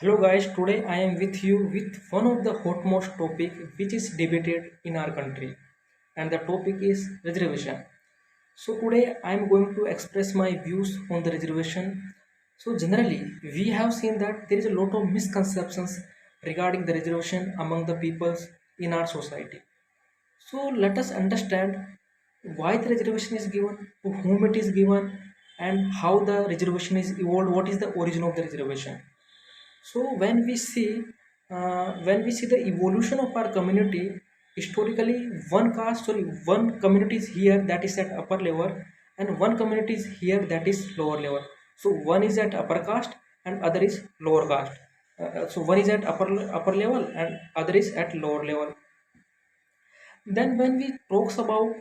Hello guys, today I am with you with one of the hotmost topic which is debated in our country, and the topic is reservation. So today I am going to express my views on the reservation. So generally we have seen that there is a lot of misconceptions regarding the reservation among the peoples in our society. So let us understand why the reservation is given, to whom it is given, and how the reservation is evolved, what is the origin of the reservation. So when we see the evolution of our community, historically one community is here that is at upper level, and one community is here that is lower level. So one is at upper caste and other is lower caste. So one is at upper level and other is at lower level. Then when we talks about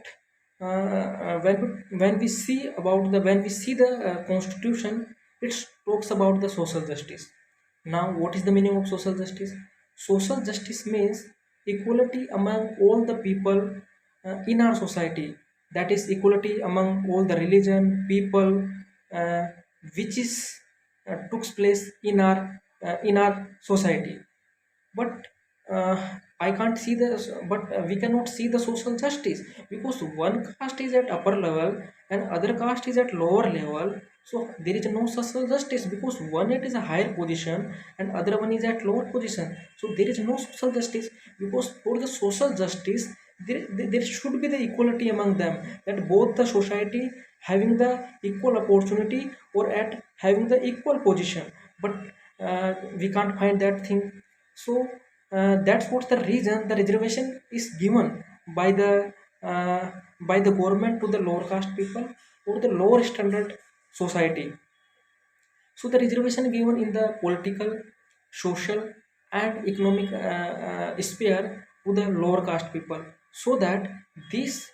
when we see the constitution, it talks about the social justice. Now what is the meaning of social justice? Social justice means equality among all the people in our society, that is equality among all the religion people, uh, which is took place in our society. But I can't see the but we cannot see the social justice, because one caste is at upper level and other caste is at lower level. So there is no social justice, because one it is a higher position and other one is at lower position. So there is no social justice, because for the social justice there should be the equality among them, that both the society having the equal opportunity or at having the equal position. But we can't find that thing. So that's what the reason the reservation is given by the uh, by the government to the lower caste people or the lower standard society. So the reservation given in the political, social and economic sphere to the lower caste people, so that this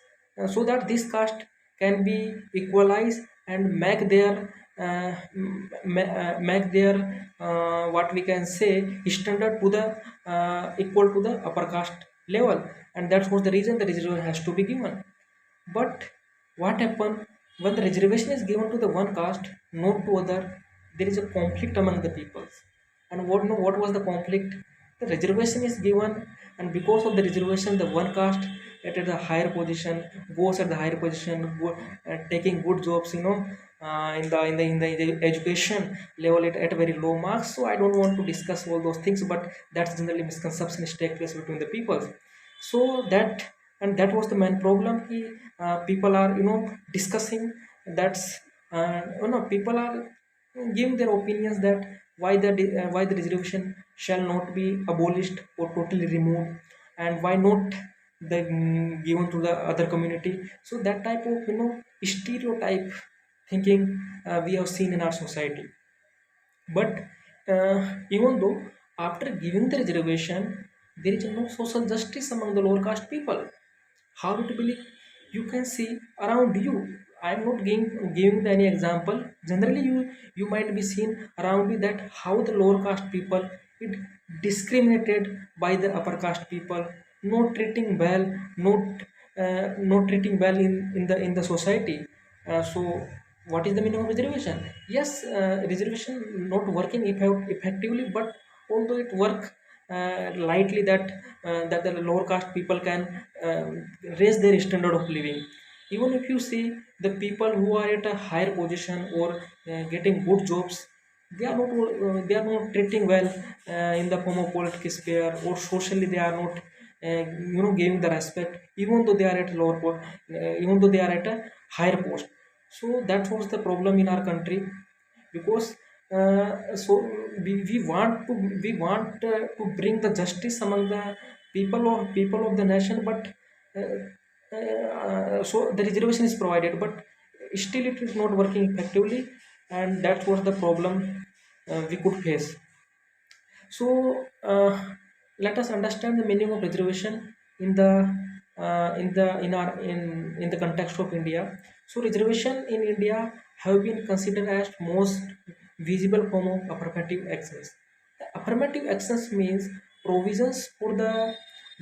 caste can be equalized and make their what we can say standard to the equal to the upper caste level. And that's what the reason the reservation has to be given. But what happen when the reservation is given to the one caste, not to other? There is a conflict among the peoples. And what was the conflict? The reservation is given, and because of the reservation, the one caste at a higher position goes at the higher position, taking good jobs, in the education level at very low marks. So I don't want to discuss all those things, but that's generally misconceptions take place between the peoples. So that was the main problem. People are discussing, that's people are giving their opinions that why the reservation shall not be abolished or totally removed, and why not given to the other community. So that type of stereotype thinking we have seen in our society. But even though after giving the reservation, there is no social justice among the lower caste people. How to believe? You can see around you. I am not giving any example. Generally you might be seen around you that how the lower caste people it discriminated by the upper caste people, not treating well, not treating well in the society. So what is the meaning of reservation? Yes, reservation not working effectively, but although it work lightly, that the lower caste people can raise their standard of living. Even if you see the people who are at a higher position or getting good jobs, they are not treating well in the form of political sphere, or socially they are not giving the respect, even though they are at even though they are at a higher post. So that was the problem in our country, because so we want to bring the justice among the people of the nation. But so the reservation is provided, but still it is not working effectively, and that was the problem we could face. So let us understand the meaning of reservation in the context of India. So reservation in India have been considered as most visible form of affirmative actions. Affirmative actions means provisions for the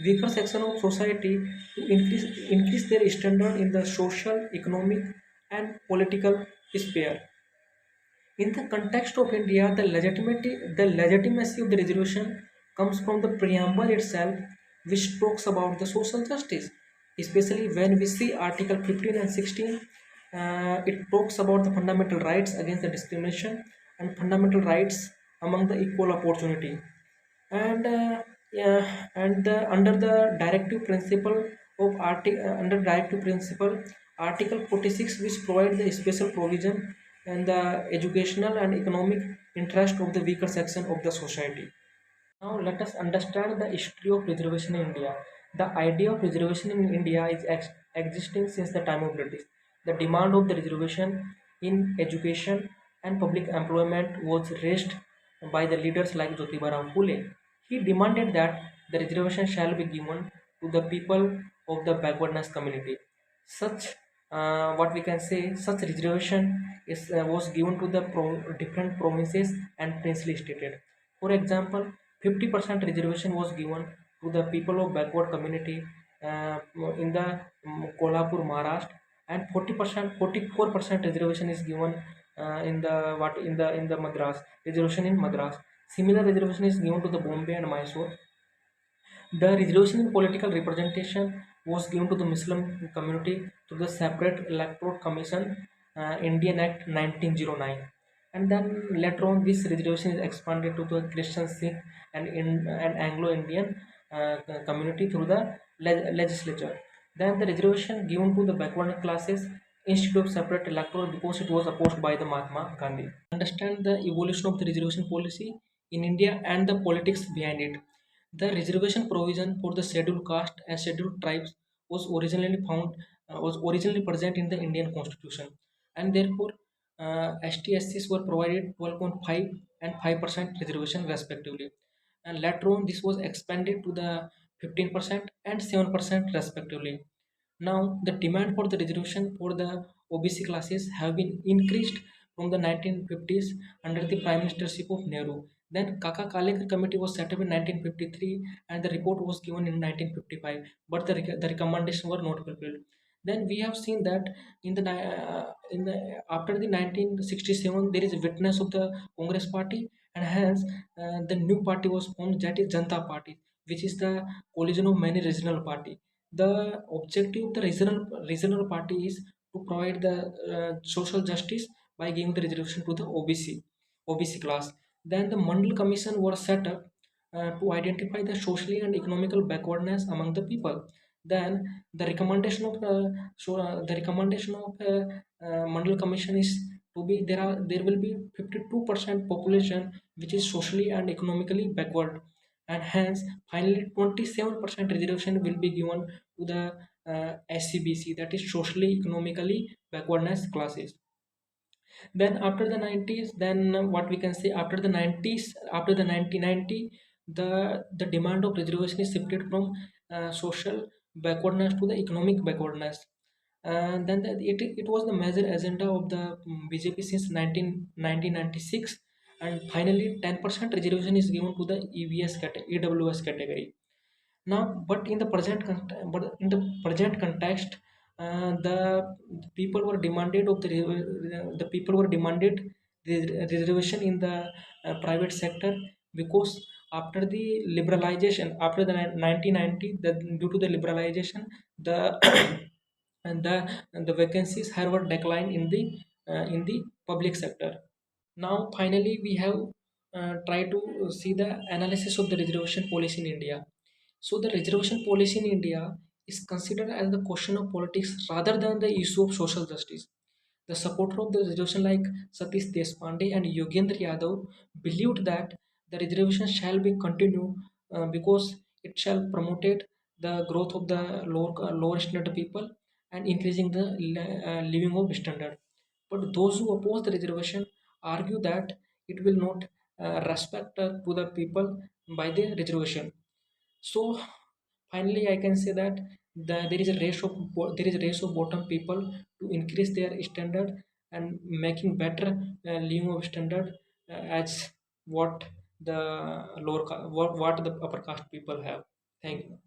weaker section of society to increase their standard in the social, economic, and political sphere. In the context of India, the legitimacy of the reservation comes from the preamble itself, which talks about the social justice. Especially when we see Article 15 and 16, it talks about the fundamental rights against the discrimination and fundamental rights among the equal opportunity. And yeah, and under the directive principle under directive principle article 46, which provides the special provision and the educational and economic interest of the weaker section of the society. Now let us understand the history of reservation in India. The idea of reservation in India is existing since the time of British. The demand of the reservation in education and public employment was raised by the leaders like Jyotiba Rao Phule. He demanded that the reservation shall be given to the people of the backwardness community. Such, what we can say, such reservation was given to the different provinces and princely stated. For example, 50% reservation was given to the people of backward community in the Kolhapur, Maharashtra, and 40%, 44% reservation is given in the Madras reservation in Madras. Similar reservation is given to the Bombay and Mysore. The reservation in political representation was given to the Muslim community through the separate electoral commission, Indian Act 1909. And then later on, this reservation is expanded to the Christian, Sikh, and Anglo-Indian community through the legislature. Then the reservation given to the backward classes instead of separate electoral because it was opposed by the Mahatma Gandhi. Understand the evolution of the reservation policy in India and the politics behind it. The reservation provision for the scheduled caste and scheduled tribes was originally present in the Indian Constitution, and therefore ST/SCs were provided 12.5 and 5% reservation respectively. And later on, this was expanded to the 15% and 7% respectively. Now, the demand for the reservation for the OBC classes have been increased from the 1950s under the Prime Ministership of Nehru. Then Kaka Kalekar Committee was set up in 1953 and the report was given in 1955, but the recommendations were not fulfilled. Then we have seen that in the after the 1967 there is a witness of the Congress party, and hence the new party was formed, that is Janta Party, which is the collision of many regional party. The objective of the regional party is to provide the social justice by giving the reservation to the OBC class. Then the Mandal Commission was set up to identify the socially and economical backwardness among the people. Then the recommendation of Mandal Commission is to be there will be 52% population which is socially and economically backward, and hence finally 27% reservation will be given to the SCBC, that is socially economically backwardness classes. Then after the 90s, then what we can say, after the 90s, after the 1990, the demand of reservation is shifted from social backwardness to the economic backwardness. Then it was the major agenda of the BJP since 1996, and finally 10% reservation is given to the EWS category. Now, but in the present context, the people were demanded of the people were demanded the reservation in the private sector, because after the liberalization, after the 1990, due to the liberalization, the and the vacancies have were declined in the public sector. Now, finally, we have tried to see the analysis of the reservation policy in India. So, the reservation policy in India is considered as the question of politics rather than the issue of social justice. The supporter of the reservation like Satish Deshpande and Yogendra Yadav believed that the reservation shall be continued because it shall promote the growth of the lower standard people and increasing the living of standard. But those who oppose the reservation argue that it will not respect to the people by the reservation. So finally, I can say that there is a race of bottom people to increase their standard and making better living of standard as what the what the upper caste people have. Thank you.